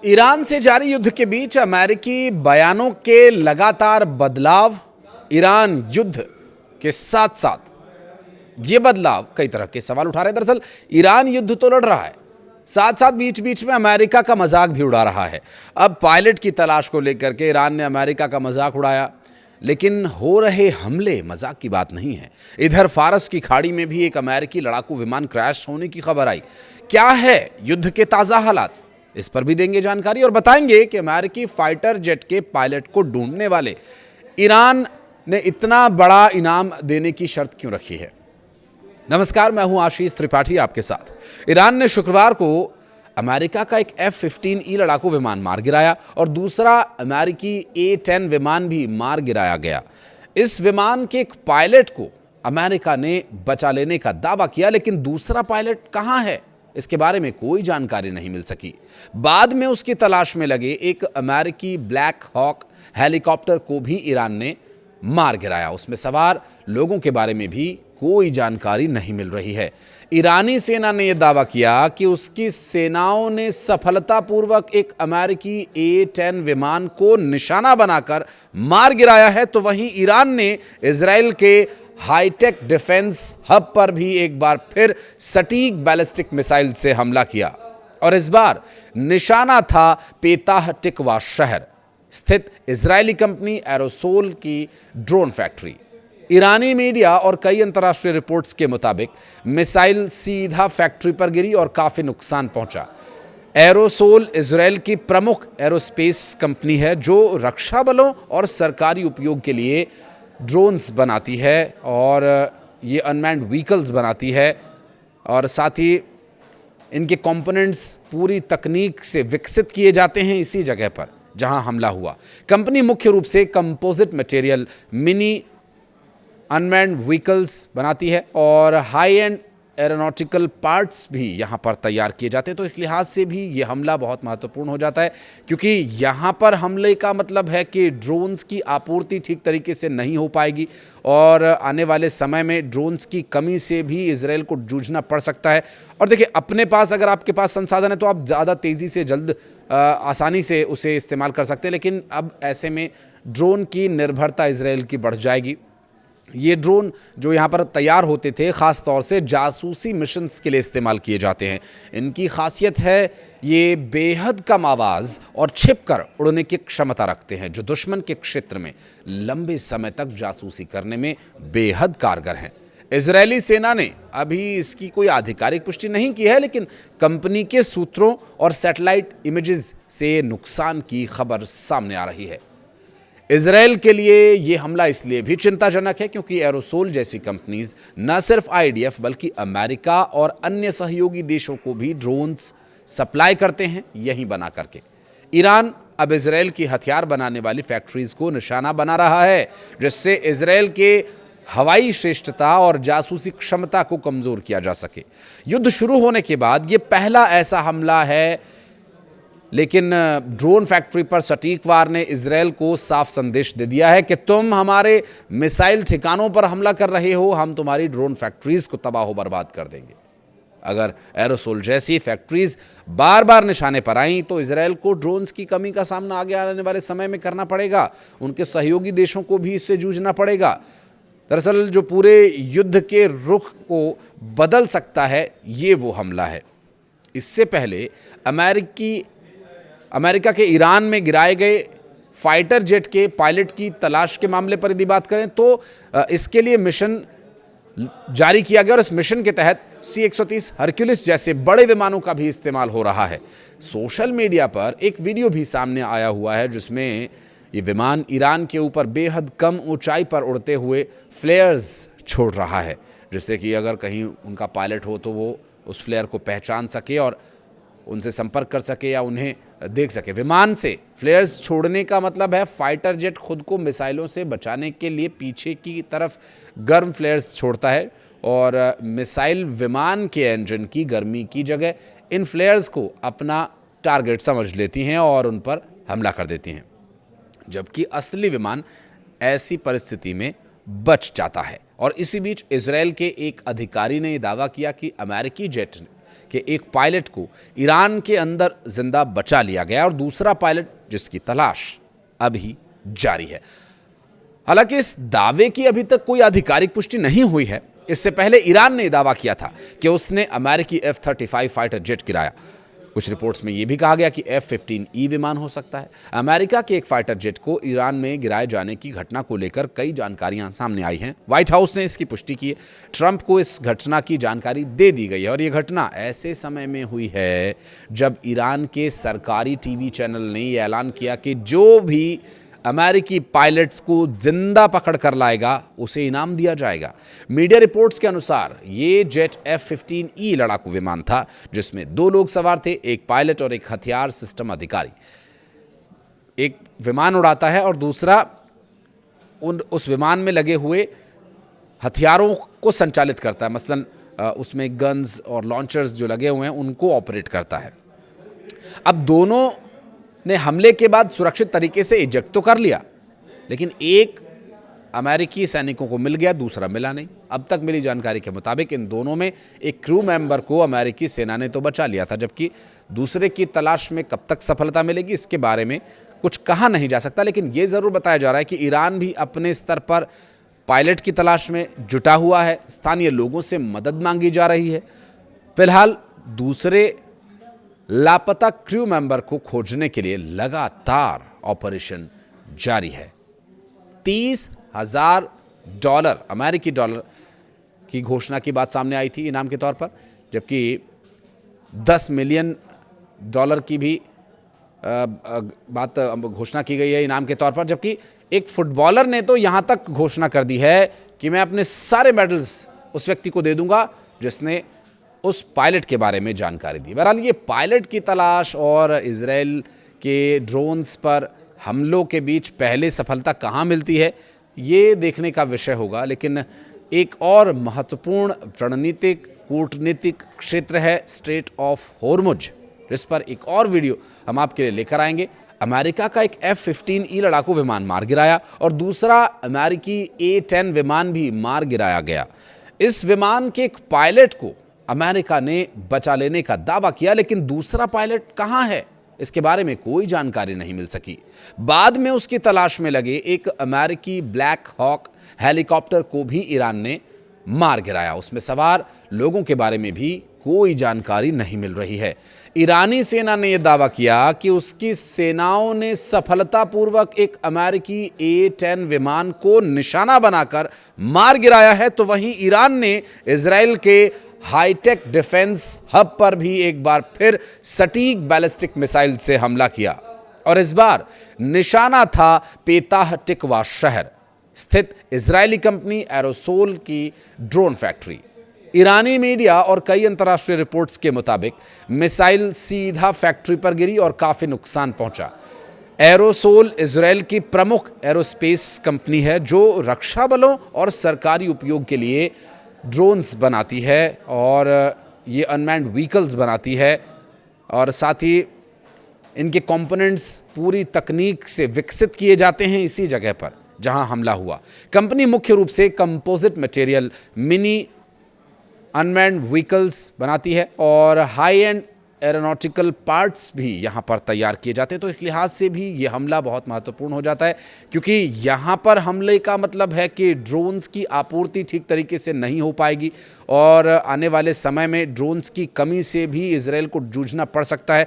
Iran से जारी युद्ध के बीच अमेरिकी बयानों के लगातार बदलाव। ईरान युद्ध के साथ साथ ये बदलाव कई तरह के सवाल उठा रहे हैं। दरअसल ईरान युद्ध तो लड़ रहा है, साथ साथ बीच बीच में अमेरिका का मजाक भी उड़ा रहा है। अब पायलट की तलाश को लेकर के ईरान ने अमेरिका का मजाक उड़ाया, लेकिन हो रहे हमले मजाक की बात नहीं है। इधर फारस की खाड़ी में भी एक अमेरिकी लड़ाकू विमान क्रैश होने की खबर आई। क्या है युद्ध के ताजा हालात, इस पर भी देंगे जानकारी और बताएंगे कि अमेरिकी फाइटर जेट के पायलट को ढूंढने वाले ईरान ने इतना बड़ा इनाम देने की शर्त क्यों रखी है। नमस्कार, मैं हूं आशीष त्रिपाठी आपके साथ। ईरान ने शुक्रवार को अमेरिका का एक F-15E लड़ाकू विमान मार गिराया और दूसरा अमेरिकी A-10 विमान भी मार गिराया गया। इस विमान के एक पायलट को अमेरिका ने बचा लेने का दावा किया, लेकिन दूसरा पायलट कहां है, इसके बारे में कोई जानकारी नहीं मिल सकी। बाद में उसकी तलाश में लगे एक अमेरिकी ब्लैक हॉक हेलीकॉप्टर को भी ईरान ने मार गिराया। उसमें सवार लोगों के बारे में भी कोई जानकारी नहीं मिल रही है। ईरानी सेना ने यह दावा किया कि उसकी सेनाओं ने सफलतापूर्वक एक अमेरिकी A-10 विमान को निशाना बनाकर मार गिराया है, तो वहीं ईरान ने इजराइल के हाईटेक डिफेंस हब पर भी एक बार फिर सटीक बैलिस्टिक मिसाइल से हमला किया और इस बार निशाना था पेताह टिकवा शहर स्थित इजरायली कंपनी एरोसोल की ड्रोन फैक्ट्री। ईरानी मीडिया और कई अंतर्राष्ट्रीय रिपोर्ट्स के मुताबिक मिसाइल सीधा फैक्ट्री पर गिरी और काफी नुकसान पहुंचा। एरोसोल इजरायल की प्रमुख एरोस्पेस कंपनी है जो रक्षा बलों और सरकारी उपयोग के लिए ड्रोन्स बनाती है और ये अनमैन्ड व्हीकल्स बनाती है और साथ ही इनके कंपोनेंट्स पूरी तकनीक से विकसित किए जाते हैं इसी जगह पर जहां हमला हुआ। कंपनी मुख्य रूप से composite material, mini unmanned vehicles बनाती है और हाई एंड एरोनॉटिकल पार्ट्स भी यहाँ पर तैयार किए जाते हैं। तो इस लिहाज से भी ये हमला बहुत महत्वपूर्ण हो जाता है, क्योंकि यहाँ पर हमले का मतलब है कि ड्रोन्स की आपूर्ति ठीक तरीके से नहीं हो पाएगी और आने वाले समय में ड्रोन्स की कमी से भी इजरायल को जूझना पड़ सकता है। और देखिए, अपने पास अगर आपके पास संसाधन है तो आप ज़्यादा तेज़ी से आसानी से उसे इस्तेमाल कर सकते हैं, लेकिन अब ऐसे में ड्रोन की निर्भरता इजरायल की बढ़ जाएगी। ये ड्रोन जो यहाँ पर तैयार होते थे ख़ास तौर से जासूसी मिशंस के लिए इस्तेमाल किए जाते हैं। इनकी खासियत है ये बेहद कम आवाज़ और छिपकर उड़ने की क्षमता रखते हैं, जो दुश्मन के क्षेत्र में लंबे समय तक जासूसी करने में बेहद कारगर हैं। इजरायली सेना ने अभी इसकी कोई आधिकारिक पुष्टि नहीं की है, लेकिन कंपनी के सूत्रों और सैटेलाइट इमेजेस से नुकसान की खबर सामने आ रही है। इजरायल के लिए ये हमला इसलिए भी चिंताजनक है क्योंकि एरोसोल जैसी कंपनीज न सिर्फ IDF बल्कि अमेरिका और अन्य सहयोगी देशों को भी ड्रोन्स सप्लाई करते हैं यहीं बना करके। ईरान अब इजरायल की हथियार बनाने वाली फैक्ट्रीज को निशाना बना रहा है, जिससे इजरायल के हवाई श्रेष्ठता और जासूसी क्षमता को कमजोर किया जा सके। युद्ध शुरू होने के बाद ये पहला ऐसा हमला है, लेकिन ड्रोन फैक्ट्री पर सटीक वार ने इजरायल को साफ संदेश दे दिया है कि तुम हमारे मिसाइल ठिकानों पर हमला कर रहे हो, हम तुम्हारी ड्रोन फैक्ट्रीज को तबाह बर्बाद कर देंगे। अगर एरोसोल जैसी फैक्ट्रीज बार बार निशाने पर आईं तो इजरायल को ड्रोन्स की कमी का सामना आगे आने वाले समय में करना पड़ेगा। उनके सहयोगी देशों को भी इससे जूझना पड़ेगा। दरअसल जो पूरे युद्ध के रुख को बदल सकता है ये वो हमला है। इससे पहले अमेरिका के ईरान में गिराए गए फाइटर जेट के पायलट की तलाश के मामले पर यदि बात करें तो इसके लिए मिशन जारी किया गया और इस मिशन के तहत C-130 हरक्यूलिस जैसे बड़े विमानों का भी इस्तेमाल हो रहा है। सोशल मीडिया पर एक वीडियो भी सामने आया हुआ है जिसमें ये विमान ईरान के ऊपर बेहद कम ऊंचाई पर उड़ते हुए फ्लेयर्स छोड़ रहा है, जिससे कि अगर कहीं उनका पायलट हो तो वो उस फ्लेयर को पहचान सके और उनसे संपर्क कर सके या उन्हें देख सके। विमान से फ्लेयर्स छोड़ने का मतलब है फाइटर जेट खुद को मिसाइलों से बचाने के लिए पीछे की तरफ गर्म फ्लेयर्स छोड़ता है और मिसाइल विमान के इंजन की गर्मी की जगह इन फ्लेयर्स को अपना टारगेट समझ लेती हैं और उन पर हमला कर देती हैं, जबकि असली विमान ऐसी परिस्थिति में बच जाता है। और इसी बीच इजरायल के एक अधिकारी ने दावा किया कि अमेरिकी जेट कि एक पायलट को ईरान के अंदर जिंदा बचा लिया गया और दूसरा पायलट जिसकी तलाश अभी जारी है। हालांकि इस दावे की अभी तक कोई आधिकारिक पुष्टि नहीं हुई है। इससे पहले ईरान ने दावा किया था कि उसने अमेरिकी F-35 फाइटर जेट गिराया। कुछ रिपोर्ट्स में यह भी कहा गया कि F-15E विमान हो सकता है। अमेरिका के एक फाइटर जेट को ईरान में गिराए जाने की घटना को लेकर कई जानकारियां सामने आई हैं। व्हाइट हाउस ने इसकी पुष्टि की है। ट्रंप को इस घटना की जानकारी दे दी गई है और यह घटना ऐसे समय में हुई है जब ईरान के सरकारी टीवी चैनल ने यह ऐलान किया कि जो भी अमेरिकी पायलट्स को जिंदा पकड़ कर लाएगा उसे इनाम दिया जाएगा। मीडिया रिपोर्ट्स के अनुसार ये जेट F-15E लड़ाकू विमान था जिसमें 2 लोग सवार थे, एक पायलट और एक हथियार सिस्टम अधिकारी। एक विमान उड़ाता है और दूसरा उस विमान में लगे हुए हथियारों को संचालित करता है, मसलन उसमें गन्स और लॉन्चर्स जो लगे हुए हैं उनको ऑपरेट करता है। अब दोनों ने हमले के बाद सुरक्षित तरीके से इजेक्ट तो कर लिया, लेकिन एक अमेरिकी सैनिकों को मिल गया, दूसरा मिला नहीं। अब तक मिली जानकारी के मुताबिक इन दोनों में एक क्रू मेंबर को अमेरिकी सेना ने तो बचा लिया था, जबकि दूसरे की तलाश में कब तक सफलता मिलेगी इसके बारे में कुछ कहा नहीं जा सकता। लेकिन यह जरूर बताया जा रहा है कि ईरान भी अपने स्तर पर पायलट की तलाश में जुटा हुआ है। स्थानीय लोगों से मदद मांगी जा रही है। फिलहाल दूसरे लापता क्रू मेंबर को खोजने के लिए लगातार ऑपरेशन जारी है। $30,000 अमेरिकी डॉलर की घोषणा की बात सामने आई थी इनाम के तौर पर, जबकि $10 मिलियन की भी बात घोषणा की गई है इनाम के तौर पर। जबकि एक फुटबॉलर ने तो यहां तक घोषणा कर दी है कि मैं अपने सारे मेडल्स उस व्यक्ति को दे दूंगा जिसने उस पायलट के बारे में जानकारी दी। बहरहाल ये पायलट की तलाश और इजराइल के ड्रोन्स पर हमलों के बीच पहले सफलता कहां मिलती है ये देखने का विषय होगा। लेकिन एक और महत्वपूर्ण रणनीतिक कूटनीतिक क्षेत्र है स्ट्रेट ऑफ होर्मुज, जिस पर एक और वीडियो हम आपके लिए लेकर आएंगे। अमेरिका का एक F-15E लड़ाकू विमान मार गिराया और दूसरा अमेरिकी A-10 विमान भी मार गिराया गया। इस विमान के एक पायलट को अमेरिका ने बचा लेने का दावा किया, लेकिन दूसरा पायलट कहां है इसके बारे में कोई जानकारी नहीं मिल सकी। बाद में उसकी तलाश में लगे एक अमेरिकी ब्लैक हॉक हेलीकॉप्टर को भी ईरान ने मार गिराया। उसमें सवार लोगों के बारे में भी कोई जानकारी नहीं मिल रही है। ईरानी सेना ने यह दावा किया कि उसकी सेनाओं ने सफलतापूर्वक एक अमेरिकी A-10 विमान को निशाना बनाकर मार गिराया है, तो वहीं ईरान ने इजराइल के हाईटेक डिफेंस हब पर भी एक बार फिर सटीक बैलिस्टिक मिसाइल से हमला किया और इस बार निशाना था पेताह टिकवा शहर स्थित इजरायली कंपनी एरोसोल की ड्रोन फैक्ट्री। ईरानी मीडिया और कई अंतर्राष्ट्रीय रिपोर्ट्स के मुताबिक मिसाइल सीधा फैक्ट्री पर गिरी और काफी नुकसान पहुंचा। एरोसोल इजराइल की प्रमुख एरोस्पेस कंपनी है जो रक्षा बलों और सरकारी उपयोग के लिए ड्रोन्स बनाती है और ये अनमैन्ड व्हीकल्स बनाती है और साथ ही इनके कंपोनेंट्स पूरी तकनीक से विकसित किए जाते हैं इसी जगह पर जहां हमला हुआ। कंपनी मुख्य रूप से composite material, mini unmanned vehicles बनाती है और हाई एंड एरोनॉटिकल पार्ट्स भी यहाँ पर तैयार किए जाते हैं। तो इस लिहाज से भी ये हमला बहुत महत्वपूर्ण हो जाता है, क्योंकि यहाँ पर हमले का मतलब है कि ड्रोन्स की आपूर्ति ठीक तरीके से नहीं हो पाएगी और आने वाले समय में ड्रोन्स की कमी से भी इजराइल को जूझना पड़ सकता है।